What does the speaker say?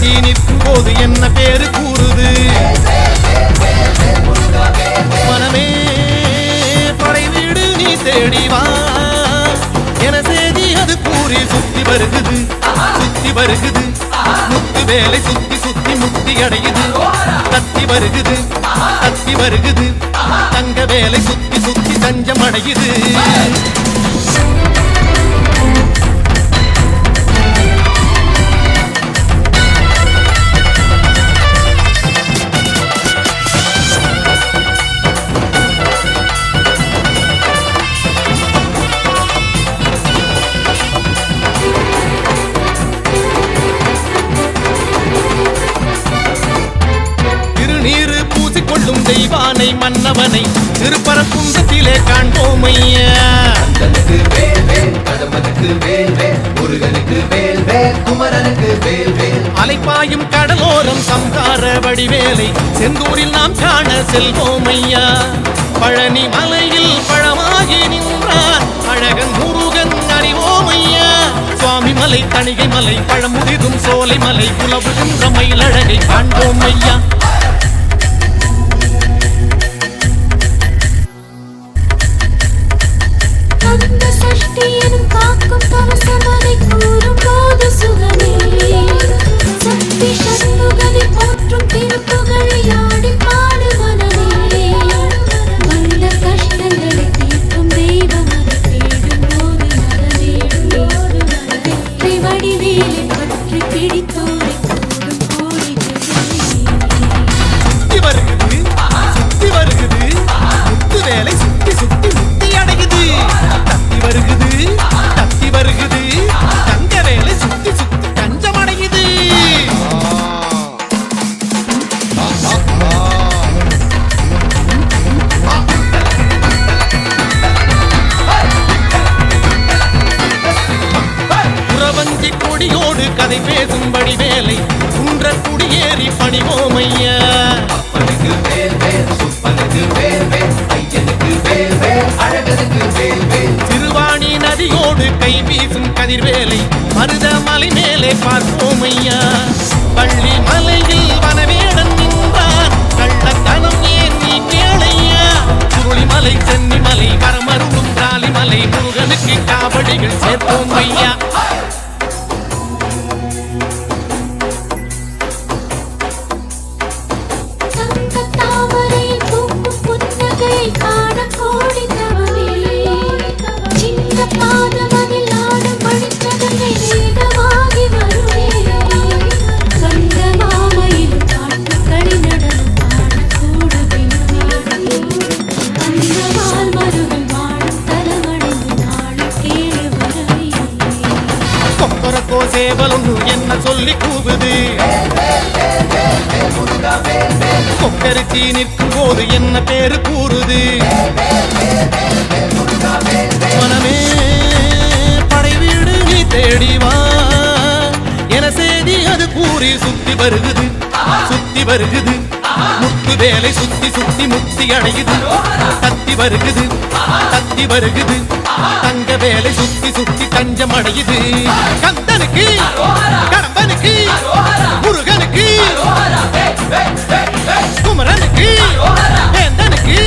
கொக்கரிச்சி நிற்கும் போது என்ன பேரு கூறுது மனமே படை வீடு நீ தேடிவா என செய்தி அது கூறி சுத்தி வருகுது முத்து வேலை சுத்தி சுத்தி முத்தி அடையுது தத்தி வருகுது தங்க வேலை சுத்தி சுத்தி தஞ்சம் அடையுது கொள்ளும் தெய்வானை மன்னவனை திருப்பரங்குன்றத்திலே காண்போம் ஐயா அலைப்பாயும் கடலோரம் சம்சார வடிவேலை செந்தூரில் நாம் காண செல்வோம் ஐயா பழனி மலையில் பழமாகி நின்றார் அழகன் முருகன் அறிவோம் ஐயா சுவாமி மலை தணிகை மலை பழமுதிரும் சோலை மலை புலவுகின்ற மயிலழகை காண்போம் ஐயா காக்கும் பரசமதை கூறும் போது சுகமே சக்தி சண்முகனை போற்றும் திருப்புகழை ஆடி பாடு மனமே வந்த கஷ்டங்களை தீர்க்கும் தெய்வம் அதை தேடும் போது மனதேடும் வெற்றி வடிவேலை பற்றி பிடித்தோரை கூடும் கோடி சுத்தி வருகுது முத்து வேலை சுத்தி சுத்தி முத்தி அடையுது தத்தி வருகுது தங்க வேலை சுத்தி சுத்தி தஞ்சம் அடையுது புறவஞ்சி கொடியோடு கதை பேசும்படி வேலை குன்ற குடியேறி பணிவோம் ஐயா திருவாணி நதியோடு கை வீசும் கதிர்வேலை மருத மலை மேலே பார்ப்போம் ஐயா பள்ளி மலையில் வனவேடன் நின்றார் கள்ளத்தனம் ஏன் நீ கேளையா சுருளிமலை சென்னிமலை வரமருளும் ராலிமலை முருகனுக்கு காவடிகள் சேர்ப்போம் ஐயா சேவலொன்று என்ன சொல்லி கூவுது கொக்கரிச்சி நிற்கும் போது என்ன பேரு கூறுது மனமே படை வீடு நீ தேடிவா என செய்தி அது கூறி சுத்தி வருகுது முத்து வேலை சுத்தி சுத்தி முத்தி அடையுது தத்தி வருகுது தங்க வேலை சுத்தி சுத்தி தஞ்சம் அடையுது கந்தனுக்கு கடம்பனுக்கு முருகனுக்கு குமரனுக்கு வேந்தனுக்கு